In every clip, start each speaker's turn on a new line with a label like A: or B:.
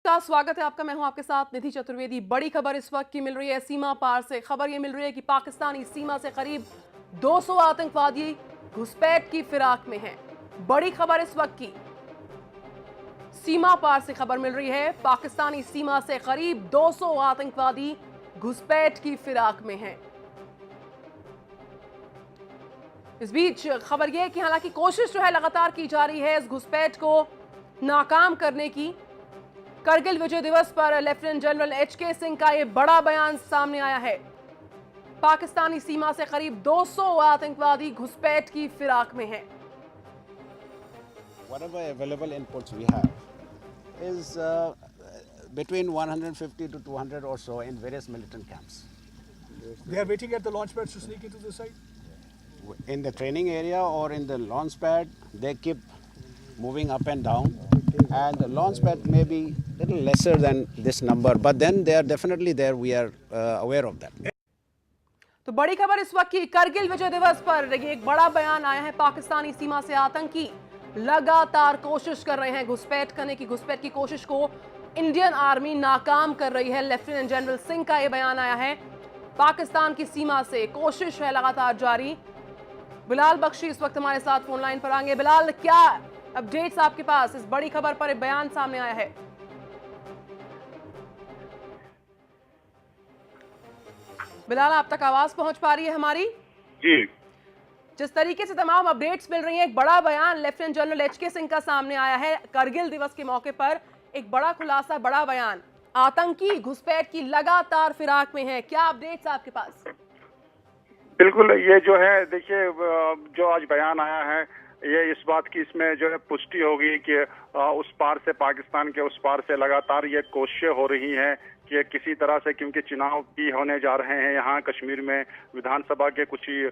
A: नमस्कार, स्वागत है आपका। मैं हूं आपके साथ निधि चतुर्वेदी। बड़ी खबर इस वक्त की मिल रही है सीमा पार से। खबर ये मिल रही है कि पाकिस्तानी सीमा से करीब 200 आतंकवादी घुसपैठ की फिराक में हैं। बड़ी खबर इस वक्त की सीमा पार से खबर मिल रही है, पाकिस्तानी सीमा से करीब 200 आतंकवादी घुसपैठ की फिराक में हैं। इस बीच खबर यह है कि हालांकि कोशिश जो है लगातार की जा रही है इस घुसपैठ को नाकाम करने की। करगिल विजय दिवस पर लेफ्टिनेंट जनरल एचके सिंह का यह बड़ा बयान सामने आया है। पाकिस्तानी सीमा से करीब 200 आतंकवादी घुसपैठ की फिराक में हैं।
B: Whatever available inputs we have is between 150 to 200 or so in various militant camps.
C: They are waiting at the launch pads to sneak into the site?
B: In the training area or in the launch pad, they keep moving up and down. And the launch pad may be a little lesser than this number, but then they are definitely there. We are aware of that.
A: तो बड़ी खबर इस वक्त की करगिल विजय दिवस पर ये एक बड़ा बयान आया है। पाकिस्तानी सीमा से आतंकी लगातार कोशिश कर रहे हैं घुसपैठ करने की। घुसपैठ की कोशिश को इंडियन आर्मी नाकाम कर रही है। लेफ्टिनेंट जनरल सिंह का यह बयान आया है। पाकिस्तान की सीमा से कोशिश है लगातार जारी। बिलाल बख्शी इस वक्त हमारे साथ फोन लाइन पर आएंगे। बिलाल, क्या अपडेट्स आपके पास इस बड़ी खबर पर? एक बयान सामने आया है। बिलाल, आप तक आवाज पहुंच पा रही है हमारी?
D: जी,
A: जिस तरीके से तमाम अपडेट्स मिल रही हैं, एक बड़ा बयान लेफ्टिनेंट जनरल एचके सिंह का सामने आया है। करगिल दिवस के मौके पर एक बड़ा खुलासा, बड़ा बयान। आतंकी घुसपैठ की लगातार फिराक में है। क्या अपडेट्स आपके पास?
D: बिल्कुल। ये जो है, देखिए, जो आज बयान आया है, ये इस बात की इसमें जो है पुष्टि होगी कि उस पार से, पाकिस्तान के उस पार से लगातार ये कोशिशें हो रही हैं कि किसी तरह से, क्योंकि चुनाव भी होने जा रहे हैं यहाँ कश्मीर में। विधानसभा के कुछ ही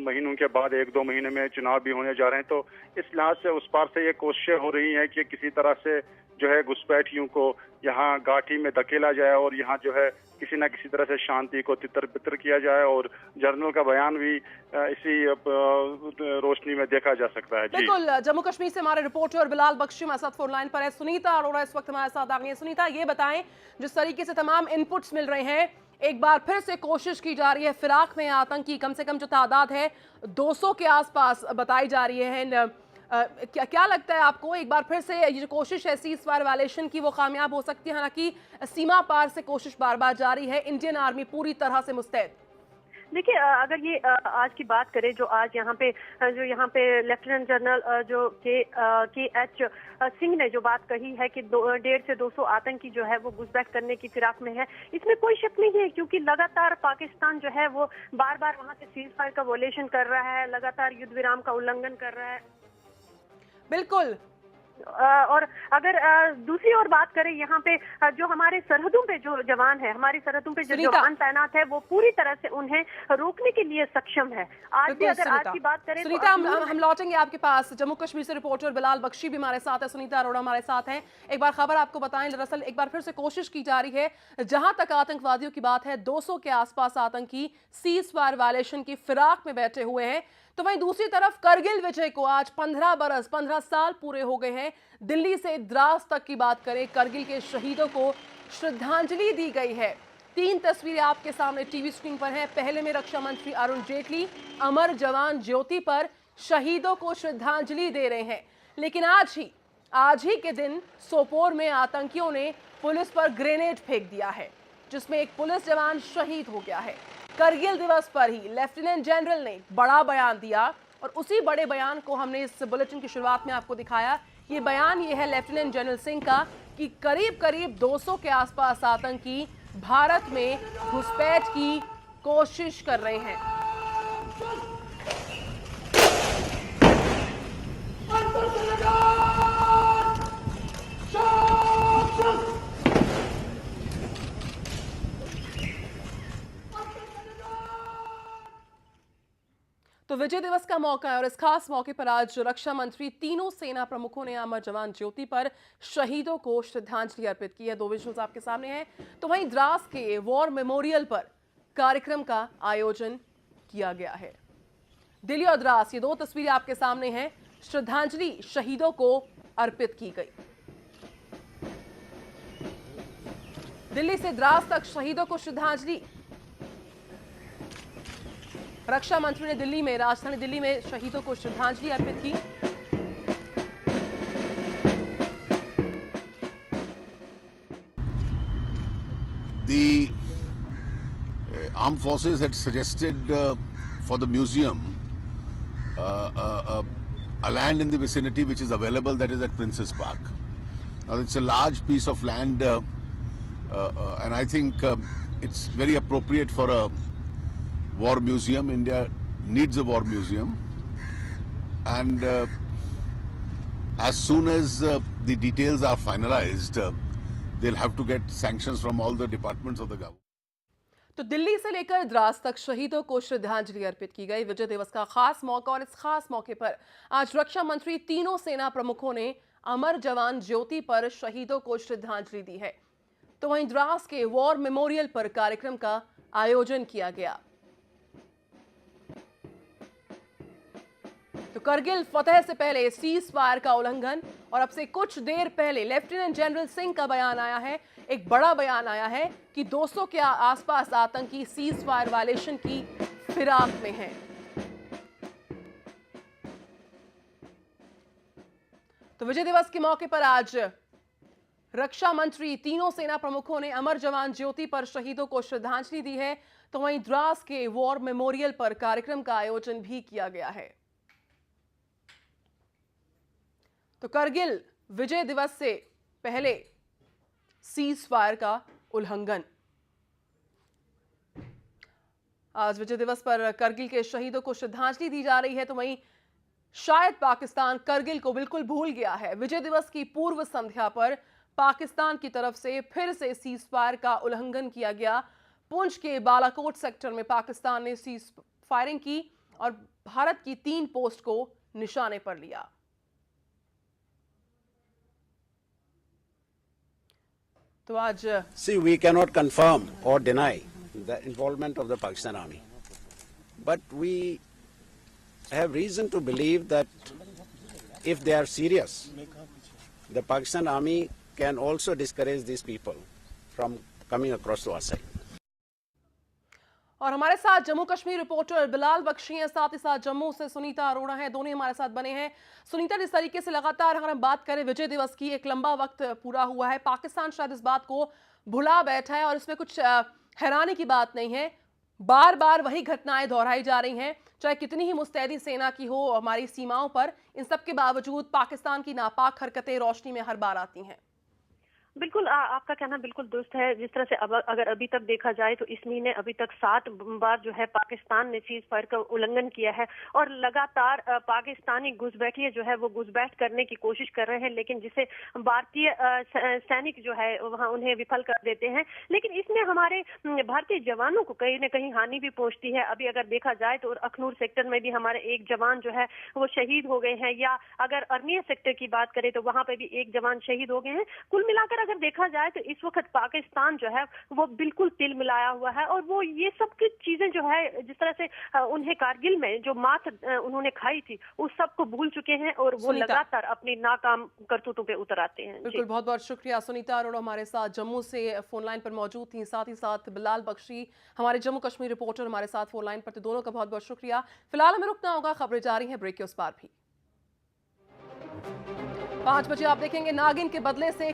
D: महीनों के बाद, 1-2 महीने में चुनाव भी होने जा रहे हैं। तो इस लिहाज से उस पार से ये कोशिशें हो रही हैं कि किसी तरह से जो है घुसपैठियों को यहाँ गाठी में धकेला जाए और यहाँ जो है किसी न किसी तरह से शांति को तितर बितर किया जाए। और जनरल का बयान भी इसी रोशनी में देखा जा सकता है।
A: बिल्कुल। जम्मू कश्मीर से हमारे रिपोर्टर बिलाल बख्शी हमारे साथ फोन लाइन पर है। सुनीता अरोड़ा इस वक्त हमारे साथ आ गई है। सुनीता, ये बताएं, जिस तरीके से तमाम इनपुट्स मिल रहे हैं, एक बार फिर से कोशिश की जा रही है फिराक में आतंकी। कम से कम जो तादाद है 200 के आसपास बताई जा रही है। क्या लगता है आपको, एक बार फिर से ये जो कोशिश है सीज़फायर वायलेशन की, वो कामयाब हो सकती है? हालांकि सीमा पार से कोशिश बार बार जारी है, इंडियन आर्मी पूरी तरह से मुस्तैद।
E: देखिए, अगर ये आज की बात करें, जो आज यहाँ पे लेफ्टिनेंट जनरल जो के एच सिंह ने जो बात कही है कि 150 से 200 आतंकी जो है वो घुसपैठ करने की फिराक में है, इसमें कोई शक नहीं है। क्योंकि लगातार पाकिस्तान जो है वो बार बार वहाँ से सीज फायर का वॉयलेशन कर रहा है, लगातार युद्ध विराम का उल्लंघन कर रहा है।
A: बिल्कुल।
E: और अगर दूसरी ओर बात करें, यहाँ पे जो हमारे सरहदों पे जो जवान है, हमारी सरहदों पे जो जवान तैनात है, वो पूरी तरह से उन्हें रोकने के लिए सक्षम है। आज भी अगर आज की बात करें,
A: सुनीता, हम लौटेंगे आपके पास। जम्मू कश्मीर से रिपोर्टर बिलाल बख्शी भी हमारे साथ है, सुनीता अरोड़ा हमारे साथ हैं। एक बार खबर आपको बताएं, दरअसल एक बार फिर से कोशिश की जा रही है। जहां तक आतंकवादियों की बात है, 200 के आसपास आतंकी सीज फायर वायलेशन की फिराक में बैठे हुए हैं। तो वहीं दूसरी तरफ करगिल विजय को आज 15 साल पूरे हो गए हैं। दिल्ली से द्रास तक की बात करें, करगिल के शहीदों को श्रद्धांजलि दी गई है। 3 तस्वीरें आपके सामने टीवी स्क्रीन पर हैं। पहले में रक्षा मंत्री अरुण जेटली अमर जवान ज्योति पर शहीदों को श्रद्धांजलि दे रहे हैं। लेकिन आज ही के दिन सोपोर में आतंकियों ने पुलिस पर ग्रेनेड फेंक दिया है, जिसमें एक पुलिस जवान शहीद हो गया है। करगिल दिवस पर ही लेफ्टिनेंट जनरल ने बड़ा बयान दिया और उसी बड़े बयान को हमने इस बुलेटिन की शुरुआत में आपको दिखाया। ये बयान ये है लेफ्टिनेंट जनरल सिंह का कि करीब 200 के आसपास आतंकी भारत में घुसपैठ की कोशिश कर रहे हैं। तो विजय दिवस का मौका है और इस खास मौके पर आज रक्षा मंत्री, तीनों सेना प्रमुखों ने अमर जवान ज्योति पर शहीदों को श्रद्धांजलि अर्पित की है। 2 विजुअल्स आपके सामने हैं। तो वहीं द्रास के वॉर मेमोरियल पर कार्यक्रम का आयोजन किया गया है। दिल्ली और द्रास, ये 2 तस्वीरें आपके सामने हैं। श्रद्धांजलि शहीदों को अर्पित की गई। दिल्ली से द्रास तक शहीदों को श्रद्धांजलि। रक्षा मंत्री ने दिल्ली में, राजधानी दिल्ली में शहीदों को श्रद्धांजलि अर्पित की।
F: The armed forces had suggested for the museum a land in the vicinity which is available, that is at Princess Park. Now it's a large piece of land and I think it's very appropriate for a war museum. India needs a war museum, and as soon as the details are finalized, they'll have to get sanctions from all the departments of the government.
A: तो दिल्ली से लेकर द्रास तक शहीदों को श्रद्धांजलि अर्पित की गई। विजय दिवस का खास मौका, और इस खास मौके पर आज रक्षा मंत्री, तीनों सेना प्रमुखों ने अमर जवान ज्योति पर शहीदों को श्रद्धांजलि दी है। तो वहीं द्रास के वॉर मेमोरियल पर कार्यक्रम का आयोजन किया गया। तो करगिल फतह से पहले सीज फायर का उल्लंघन, और अब से कुछ देर पहले लेफ्टिनेंट जनरल सिंह का बयान आया है, एक बड़ा बयान आया है कि 200 के आसपास आतंकी सीज फायर वायलेशन की फिराक में हैं। तो विजय दिवस के मौके पर आज रक्षा मंत्री, तीनों सेना प्रमुखों ने अमर जवान ज्योति पर शहीदों को श्रद्धांजलि दी है। तो वहीं द्रास के वॉर मेमोरियल पर कार्यक्रम का आयोजन भी किया गया है। तो करगिल विजय दिवस से पहले सीज फायर का उल्लंघन। आज विजय दिवस पर करगिल के शहीदों को श्रद्धांजलि दी जा रही है। तो वहीं शायद पाकिस्तान करगिल को बिल्कुल भूल गया है। विजय दिवस की पूर्व संध्या पर पाकिस्तान की तरफ से फिर से सीज फायर का उल्लंघन किया गया। पुंछ के बालाकोट सेक्टर में पाकिस्तान ने सीज फायरिंग की और भारत की 3 पोस्ट को निशाने पर लिया। तो आज
B: See, we cannot confirm or deny the involvement of the Pakistan Army, but we have reason to believe that if they are serious, the Pakistan Army can also discourage these people from coming across to our side.
A: और हमारे साथ Jammu Kashmir reporter Bilal Bakshi हैं, साथ ही साथ जम्मू से सुनीता अरोड़ा हैं, दोनों हमारे साथ बने हैं। सुनीता, जिस तरीके से लगातार अगर हम बात करें विजय दिवस की, एक लंबा वक्त पूरा हुआ है, पाकिस्तान शायद इस बात को भुला बैठा है और इसमें कुछ हैरानी की बात नहीं है। बार बार वही घटनाएं दोहराई जा रही हैं, चाहे कितनी ही मुस्तैदी सेना की हो हमारी सीमाओं पर, इन सब के बावजूद पाकिस्तान की नापाक हरकतें रोशनी में हर बार आती हैं।
E: बिल्कुल आपका कहना बिल्कुल दुरुस्त है। जिस तरह से अगर अभी तक देखा जाए तो इस महीने अभी तक 7 बार जो है पाकिस्तान ने सीज फायर का उल्लंघन किया है, और लगातार पाकिस्तानी घुसपैठिए जो है वो घुसपैठ करने की कोशिश कर रहे हैं, लेकिन जिसे भारतीय सैनिक जो है वहां उन्हें विफल कर देते हैं। लेकिन इसमें हमारे भारतीय जवानों को कहीं न कहीं हानि भी पहुंचती है। अभी अगर देखा जाए तो अखनूर सेक्टर में भी हमारे एक जवान जो है वो शहीद हो गए हैं, या अगर अरनिया सेक्टर की बात करें तो वहां पर भी एक जवान शहीद हो गए हैं। कुल मिलाकर अगर देखा जाए तो इस वक्त पाकिस्तान जो है वो बिल्कुल तिल मिलाया हुआ है, और वो ये सब की चीजें जो है, जिस तरह से उन्हें कारगिल में जो मात उन्होंने खाई थी उस सब को भूल चुके हैं, और वो लगातार अपनी नाकाम करतूतों पे उतर आते हैं।
A: बिल्कुल, बहुत बहुत शुक्रिया। सुनीता अरोड़ा हमारे साथ जम्मू से फोन लाइन पर मौजूद थी, साथ ही साथ बिलाल बख्शी हमारे जम्मू कश्मीर रिपोर्टर हमारे साथ फोन लाइन पर थे। दोनों का बहुत बहुत शुक्रिया। फिलहाल हमें रुकना होगा, खबरें जारी हैं ब्रेक के उस पार भी। 5 बजे आप देखेंगे नागिन के बदले से